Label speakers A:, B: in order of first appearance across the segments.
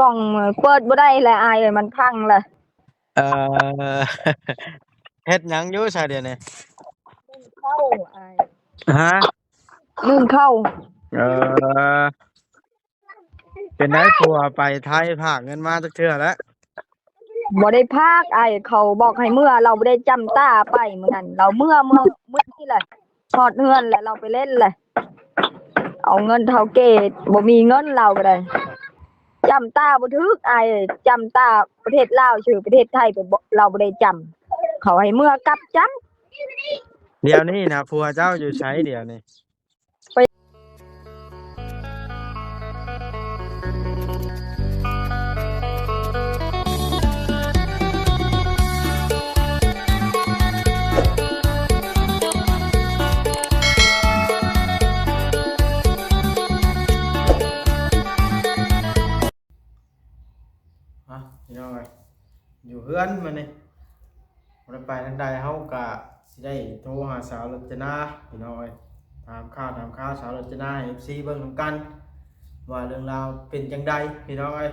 A: กล่องเปิดบ่ได้แหละอายเอ้ยมันพังเลย
B: เอ่อเฮ็ดหยังอยู่ซะเดี๋ยวนี้
A: เข้าอาย
B: ฮะ
A: นึ่งเข้า
B: เอ่อเป็นได้ผัวไปไทยพากเงินมาจักเทื่อแล้ว
A: บ่ได้พากอายเขาบอกให้เมื่อเราบ่ได้จำตาไปมื้อนั้นเราเมื่อนี่แหละถอดเฮือนแล้วเราไปเล่นแหละเอาเงินเท่าเกตบ่มีเงินเราก็ได้จำตาบ่ถึกอายเอ้ยจำตาประเทศลาวชื่อประเทศไทยก็บ่เราบ่ได้จำเขาให้เมื่อกลับจำ
B: เดี๋ยวนี้นะผัวเจ้าอยู่ไสเดี๋ยวนี้พี่น้องเอ้ยอยู่เฮือนมื้อนี้บ่ได้ไปทางใดเฮาก็สิได้โทรหาสาวรจนาพี่น้องเอ้ยถามข่าวสาวรจนาให้ FC เบิ่งนำกันว่าเรื่องราวเป็นจังใดพี่น้องเอ้ย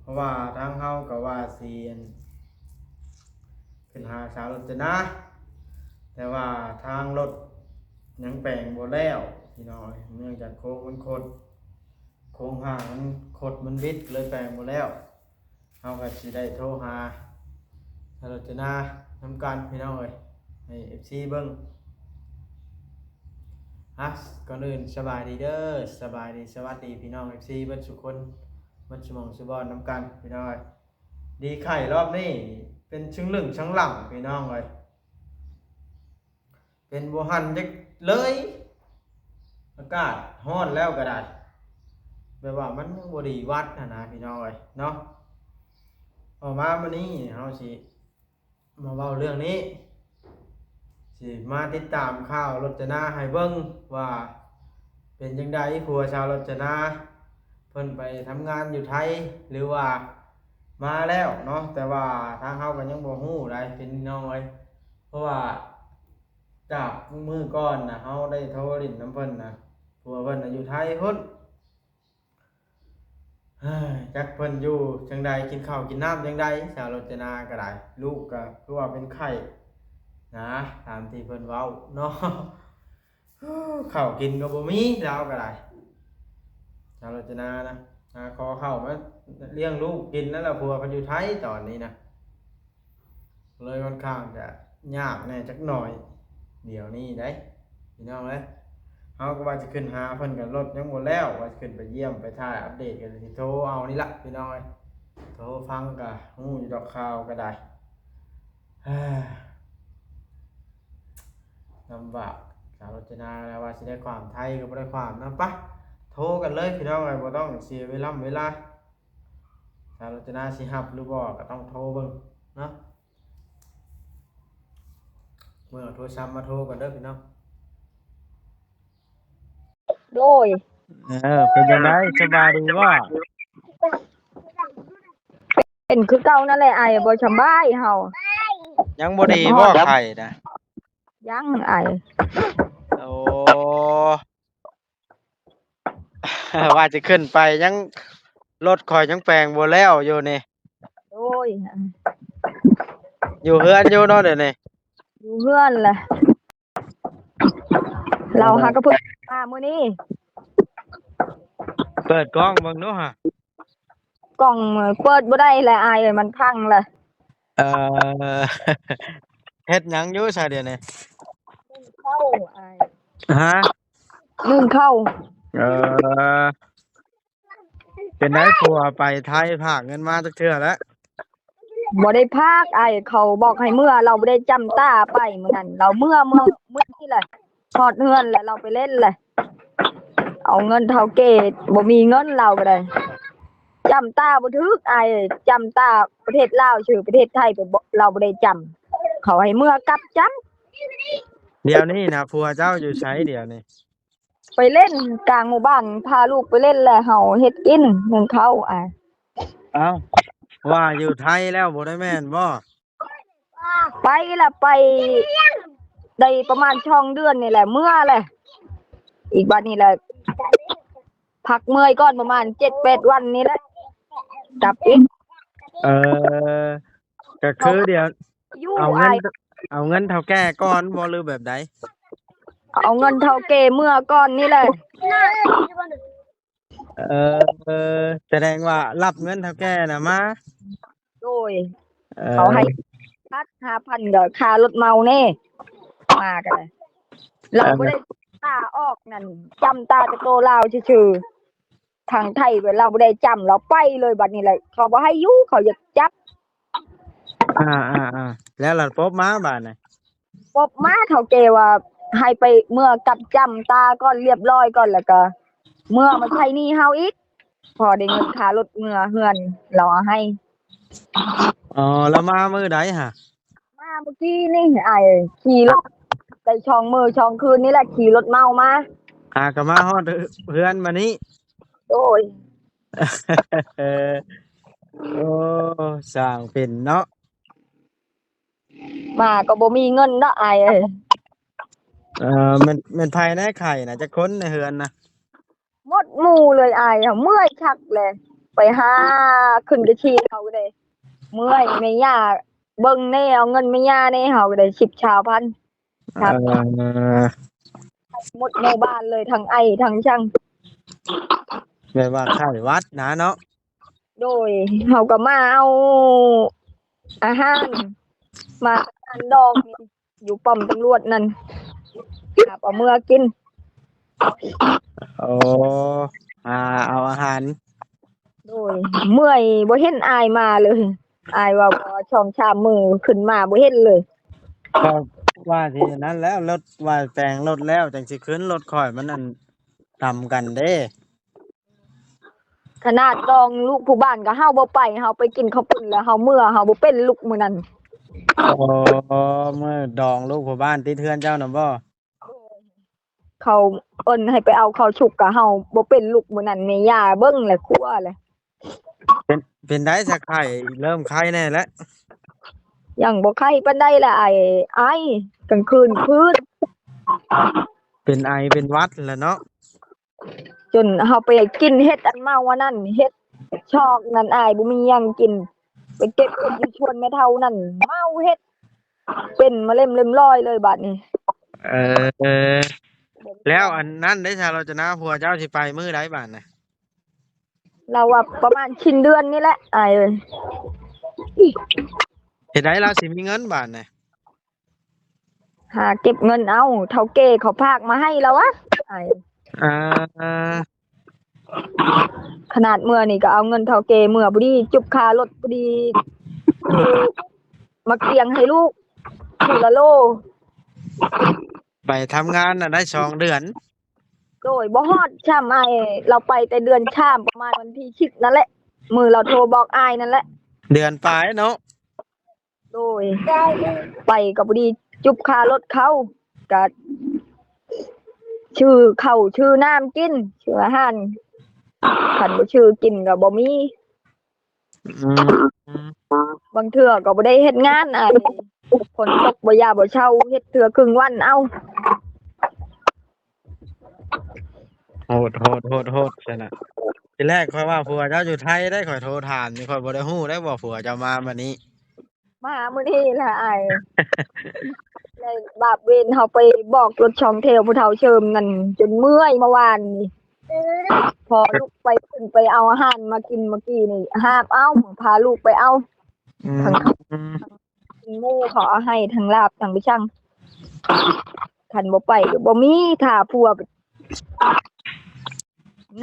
B: เพราะว่าทางเฮาก็ว่าสิเป็นหาสาวรจนาแต่ว่าทางรถยังแปลงบ่แล้วพี่น้องเอ้ยเนื่องจากโค้งมันคดโค้งห่างมันคดมันบิดเลยแปลงบ่แล้วเฮาก็สิได้โทรหาสาวรจนานำกันพี่น้องเอ้ยให้ FC เบิ่งก่อนอื่นสบายดีเด้อสบายดีสวัสดีพี่น้อง FC เบิดทุกคนเบิดสุหม่องสุบอนนำกันพี่น้องเอ้ยดีไข่รอบนี้เป็นชึงลึงชังหลังพี่น้องเอ้ยเป็นบ่หันจักเลยอากาศร้อนแล้วก็ได้แบบว่ามันยังบ่ดีวัดนะพี่น้องเอ้ยเนาะออกมามื้อนี้เฮาสิมาเว้าเรื่องนี้สิมาติดตามข่าวรจนาให้เบิ่งว่าเป็นจังไดผัวชาวรจนาเพิ่นไปทำงานอยู่ไทยหรือว่ามาแล้วเนาะแต่ว่าทางเฮาก็ยังบ่ฮู้ได้พี่น้องเอ้ยเพราะว่าจากมื้อก่อนน่ะเฮาได้โทรลิ้นนำเพิ่นน่ะผัวเพิ่นน่ะอยู่ไทยพุ่นจักเพิ่นอยู่จังใดกินข้าวกินน้ำจังใดชาวรจนาก็ได้ลูกก็คือว่าเป็นไข้นะตามที่เพิ่นเว้าเนาะข้าวกินก็บ่มีแล้วก็ได้ชาวรจนานะขอข้าวมาเลี้ยงลูกกินนั่นแหละผัวเพิ่นอยู่ไทยตอนนี้นะเลยค่อนข้างจะยากแน่จักหน่อยเดี๋ยวนี้ได้พี่น้องเอ้ยเฮาก็ว่าจะขึ้นหาเพิ่นก็รถยังบ่แล้วว่าจะขึ้นไปเยี่ยมไปถ่ายอัปเดตกันสิโทรเอานี่ล่ะพี่น้องเอ้ยโทรฟังก็ฮู้อยู่ดอกข่าวก็ได้ลำบากสาวรจนาแล้วว่าสิได้ความไทยก็บ่ได้ความนำปะโทรกันเลยพี่น้องเอ้ยบ่ต้องเสียเวลาสาวรจนาสิรับหรือบ่ก็ต้องโทรเบิ่งเนาะเมื่อเอาโทรศัพท์มาโทรกันเด้อพี่น้อง
A: โดย
B: เป็นจังไดสบายดีบ่
A: เป็นคือเก่านั่นแหละอายบ่สำบายเฮา
B: ยังบ่ดีบ่ไข้นะ
A: ยังอาย
B: โอ้ ว่าจะขึ้นไปยังรถข่อยยังแปลงบ่แล้วอยู่นี่
A: โอ้ย
B: อยู่เฮือนอยู่เนาะเดี๋ยวนี้
A: อยู่เฮือนแหละเราหาก็เพิ่งมามื้อนี้
B: เปิดกล้องเบิ่งดูฮะ
A: กล่องเปิดบ่ได้แหละอายเอ้ยมันพังแหละ
B: เอ่อเฮ็ดหยังอยู่ซะเดี๋ยวนี้
A: เข้าอาย
B: ฮะ
A: นึ่งเข้า
B: เอ่อเป็นได้ผัวไปไทยพากเงินมาจักเทื่อแล้ว
A: บ่ได้พากอายเขาบอกให้เมื่อเราบ่ได้จำตาไปมื้อนั้นเราเมื่อนี่แหละถอดเฮือนแล้วเราไปเล่นแหละเอาเงินเท่าเกตบ่มีเงินเราก็ได้จำตาบ่ถึกอายเอ้ยจำตาประเทศลาวชื่อประเทศไทยก็บ่เราบ่ได้จำเขาให้เมื่อกลับจำ
B: เดี๋ยวนี้นะผัวเจ้าอยู่ไสเดี๋ยวนี้
A: ไปเล่นกลางหมู่บ้านพาลูกไปเล่นแหละเฮาเฮ็ดกินนึ่งข้าวอาย
B: เอ้าว่าอยู่ไทยแล้วบ่ได้แม่นบ่
A: ไปละไปได้ประมาณช่องเดือนนี่แหละเมื่อแหละอีกบัดนี้แหละพักเมื่อยก่อนประมาณ7-8วันนี้แหละ กลับอีก
B: เออก็คือเดี๋ยว
A: อยู่
B: เอาเงิ
A: อาน ย
B: เอาเงินเท่าแก่ก่อนบ่หรือแบบใด
A: เอาเงินเท่าเกเมื่อก่อนนี่แหละ
B: เอแสดงว่ารับเงินเท่าแก่น่ะมา
A: โดย
B: เอ
A: เขาให้
B: อ
A: 5,000ก็ค่ารถเมาแน่มากันเลยเราบ่ได้ตาออกนั่นจำตาแต่โตลาวซื่อๆทางไทยเวลาเราบ่ได้จำเราไปเลยบัดนี้แหละเขาบ่ให้อยู่เขาอยากจับ
B: แล้วหลัดพบมาบาดน่ะ
A: ปบมาเท่าเกว่าให้ไปเมื่อกับจำตาก่อนเรียบร้อยก่อนแล้วก็เมื่อมาใช้หนี้เฮาอีกพอได้เงินค่ารถเมื่อเฮือนเราเอาให้
B: อ๋อแล้วมามื้อใดฮะ
A: มาเมื่อกี้นี่ไอ้ขี่รถไปช่องมือช่องคืนนี่แหละขี่รถเมามา
B: ก็มาฮอดเฮือนมานี้
A: โอ้ย
B: เออโอ้สร้างเป็นเนาะ
A: มาก็บ่มีเงินเนาะไอ้เอ้ย
B: มันภายในไข่น่ะจะค้นในเฮือนนะ
A: หมดหมู่เลยไอ้เมื่อยชักเลย ไปหาขึ้นกระชีเขาก็ได้เมื่อยแม่ย่าเบิ่งแน่เอาเงินแม่ย่าแน่เฮาก็ได้10 ชาวพันครับ หมดหมู่บ้านเลยทั้งไอ้ทั้งช่าง
B: แบบว่าไข่วัดนะเนาะ
A: โดยเฮาก็มาเอาอาหารมาอันดองนี่อยู่ป้อมตำรวจนั่นครับเอามื่อกิน
B: โอ้เอาอาหาร
A: โดยเมื่อยบ่เห็นอายมาเลยอายว่าบ่ช่องชามมือขึ้นมาบ่เห็นเลย
B: ก็ว่าทีนั้นแล้วรถว่าแปลงรถแล้วจังสิขึ้นรถข่อยมันอันต่ำกันเด้
A: ขนาดดองลูกผู้บ้านก็เฮาบ่ไปเฮาไปกินข้าวปุ้นแล้วเฮาเมื่อเฮาบ่เป็นลูกมื้อนั้น
B: โอ้เมื่อดองลูกพ่อบ้านติดเทือนเจ้าน่ะบ่
A: เขาเอิ้นให้ไปเอาข้าวฉุกก็เฮาบ่เป็นลูกมื้อนั้นแม่ย่าเบิ่งแหละครัวแหละ
B: เป็นได้สักไข่เริ่มไข่แน่แล้ว
A: ยังบ่ไข้ปานใดล่ะไอ้กลางคืนพื้น
B: เป็นไอเป็นหวัดแหล้วเนาะ
A: จนเฮาไปกินเฮ็ดอันเมาอันนั้นเฮ็ดชอกนั่นอายบ่มีหยังกิน ไปเก็บเฮ็ดอยู่ชวนแม่เฒ่านั่นเมาเฮ็ดเป็นมะเร็มเล็มร้อยเลยบัดนี้
B: เออแล้วอันนั้นได้ชาเราจะนาผัวเจ้าสิไปมื้อใดบาดน่ะ
A: เราว่าประมาณชิ้นเดือนนี่แหละอายเอ้ย
B: เฮ็ดได้เราสิมีเงินบาดน่ะ
A: หาเก็บเงินเอาเฒ่าแก่เขาพากมาให้แล้ววะอาย
B: อ่า
A: ขนาดเมื่อนี่ก็เอาเงินเฒ่าแก่เมื่อพอดีจุบค่ารถพอดีมาเกียงให้ลูกทีละโล
B: ไปทำงานน่ะได้2เดือน
A: โดยบ่ฮอดช่ำอายเราไปแต่เดือนช่ำประมาณวันที่10นั่นแหละมื้อเราโทรบอกอายนั่นแหละ
B: เดือนปลายเนาะ
A: โดยไปก็พอดีจุบค่ารถเขาก็ชื่อข้าวชื่อน้ำกินชื่ออาหารคันบ่ชื่อกินก็บ่มี
B: อืม
A: บางเทื่อก็บ่ได้เฮ็ดงานอ้ายฝนตกบ่ยาบ่เช่าเฮ็ดเทื่อครึ่งวันเอา
B: โหดใช่น่ะทีแรกค่อยว่าผัวเจ้าอยู่ไทยได้ค่อยโทรถามนี่ค่อยบ่ได้ฮู้ได้ว่าผัวเจ้ามาบัดนี้
A: มามื้อนี้ล่ะอ้ายเลยบาปเวรเฮาไปบอกรถช่องเทวผู้เฒ่าเชิมนั่นจนเมื่อยเมื่อวานนี่พอลูกไปขึ้นไปเอาอาหารมากินเมื่อกี้นี่หาบเอาพาลูกไปเอา
B: อืม
A: หมู่เขาเอาให้ทั้งลาบทั้งไปชั่งคันบ่ไปก็บ่มีถ้าผัว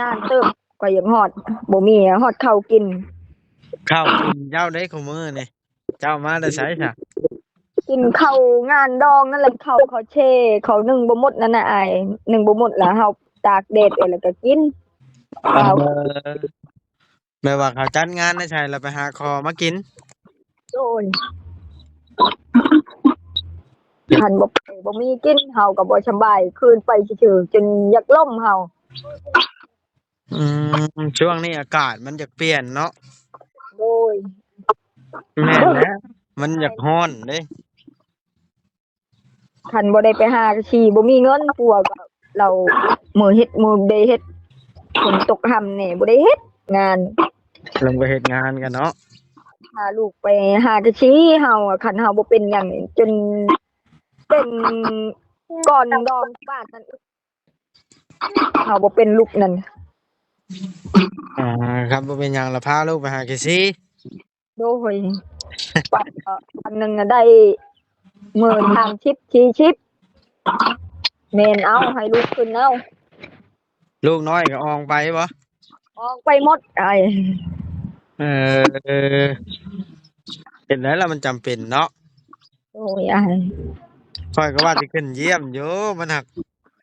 A: นานเติบก็ยังฮอดบ่มีฮอดข้าวกิน
B: ข้าวกินเจ้าได้ของมื้อนี่เจ้ามาแต่ไสซะ
A: กินข้าวงานดองนั่นแหละข้าวเขาเช่เขานึ่งบ่หมดนั่นน่ะอ้ายนึ่งบ่หมดแล้วเฮาตากแดดไว้แล้วก็กิน
B: เออแม่ว่าเขาจัดงานได้ใช่แล้วไปหาคอมากิน
A: โอ้ยคันบ่ไปบ่มีกินเฮาก็บ่สำบายคืนไปซื่อๆจนอยากล่มเฮา
B: อืช่วงนี้อากาศมันจะเปลี่ยนเนาะ
A: โดย
B: แม่นแล้วมันอยากร้อนเด้
A: คันบ่ได้ไปหาชีบ่มีเงินปัวก็เรามื้อเฮ็ดมื้อได้เฮ็ดฝนตกห่ำแหน่บ่ได้เฮ็ดงาน
B: ลงไปเฮ็ดงานกันเนาะ
A: พาลูกไปหากะชี้เฮาอะคันเฮาบ่เป็นหยังนี่จนเป็นก่อนดองบ้านนั่นอีกเฮาบ่เป็นลูกนั่น
B: อ่าครับบ่เป็นหยังล่ะพาลูกไปหาเกซี่
A: โดยปันวันหนึงอะได้10,000 30 40แม่นเอาให้ลูกขึ้นเอา
B: ลูกน้อยก็อองไปบ่
A: ออกไปหมดไอ้
B: เออเป็นแล้วล่ะมันจำเป็นเนาะ
A: โอ้ยไอ้
B: ข้อยก็ว่าสิขึ้นเยี่ยมอยู่มันหัก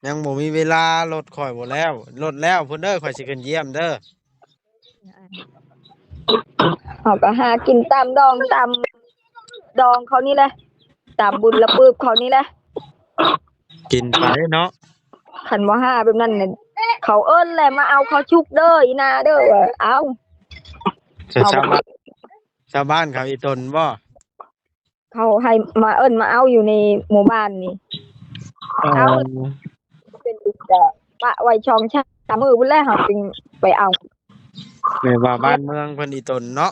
B: ยังบ่มีเวลารถข่อยบ่แล้วรถแล้วพุ่นเด้อข่อยสิขึ้นเยี่ยมเด้อ
A: เขาก็หากินตามดองตามดองเขานี่แหละตามบุญละปืบเขานี่แหละ
B: กินไปเนาะ
A: ขันว่าห้าแบบนั้นเนี่ยเขาเอิ้นแหละมาเอาเขาชุกเด้ออีนาเด้อเอา
B: ชาวบ้านชาวบ้านเขาอีตนบ่
A: เขาให้มาเอิ้นมาเอาอยู่ในหมู่บ้านนี่ เอา เป็นอีกแต่ปะไว้ช่องชามือพุ่นแรกเขาจึงไปเอา
B: แม่ว่าบ้านเมืองเพิ่นอีตนเนาะ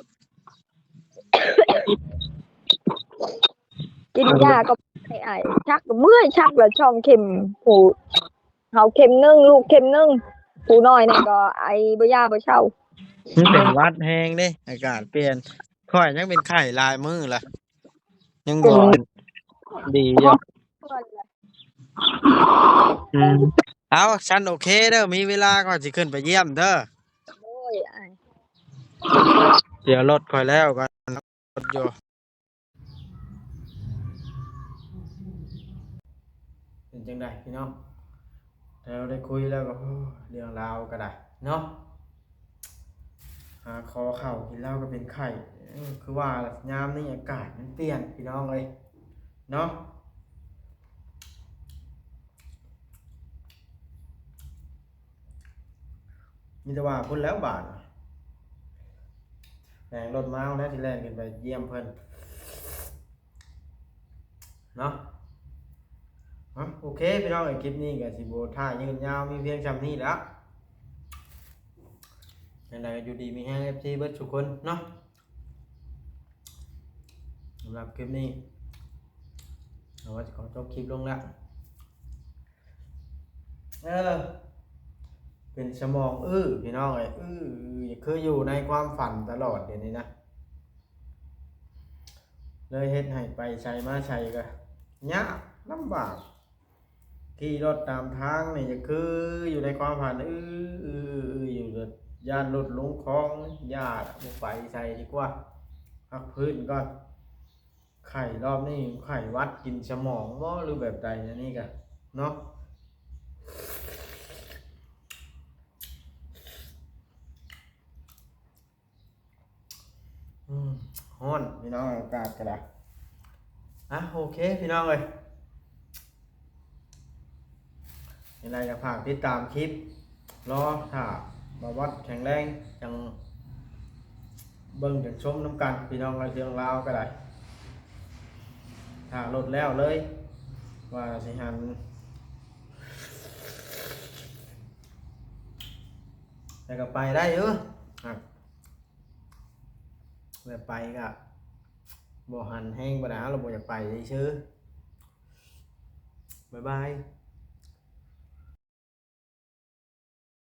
A: กินยาก็ให้ไอ้ชักก็เมื่อยชักแล้วช่องเข็มผู้เขาเข็มนึงลูกเข็มนึงผู้น้อยนี่ก็ไอ้บ่ยาบ่เช่า
B: มันเป็นหวัดแฮงเด้อากาศเปลี่ยนข่อยยังเป็นไข้หลายมื้อล่ะยังบ่ดีอยู่อืมเอาฉันโอเคเด้อมีเวลาก่อนสิขึ้นไปเยี่ยมเด้อ
A: โอ้ยไอ้
B: เดี๋ยวรถค่อยแล้วก่อนรถอยู่เป็นจังไดพี่น้องเราได้คุยแล้วก็เรื่องราวก็ได้เนาะหาคอเข่ากินเหล้าก็เป็นไข้คือว่ายามนี้อากาศมันเปลี่ยนพี่น้องเลยเนาะมีแต่ว่าพุ่นแล้วบาดแรงรถมาแล้วที่แรกขึ้นไปเยี่ยมเพิ่นเนาะโอเคพี่น้องไอ้คลิปนี้ก็สิบ่ท่ายืนยาวมีเพียงซำนี้แล้วจังไดก็อยู่ดีมีแฮง FC เบิดทุกคนเนาะสำหรับคลิปนี้เราว่าจะขอจบคลิปลงแล้วเป็นสมองพี่น้องเอ้ยคืออยู่ในความฝันตลอดเดี๋ยวนี้นะเลยเฮ็ดให้ไปใช้มาใช้ก็ยากลำบากขี่รถตามทางนี่จะคืออยู่ในความฝันอยู่กับย่านรถลงคลองญาติบ่ไปใช้ดีกว่าพักพื้นก่อนไข่รอบนี้ไข่วัดกินสมองบ่หรือแบบใดนะนี่ก็เนาะฮ้อนพี่น้องอากาศก็ได้โอเคพี่น้องเลยยังไงก็ฝากติดตามคลิปรอถ้าบาวัดแข็งแรงจังเบิ่งจังชมน้ำกันพี่น้องเรื่องราวก็ได้ถ้าลดแล้วเลยว่าสิหันแต่ก็ไปได้เยอะแบบไปก็บ่หันแห้งบ่ได้เราบ่อยากไปซื่อบ๊ายบาย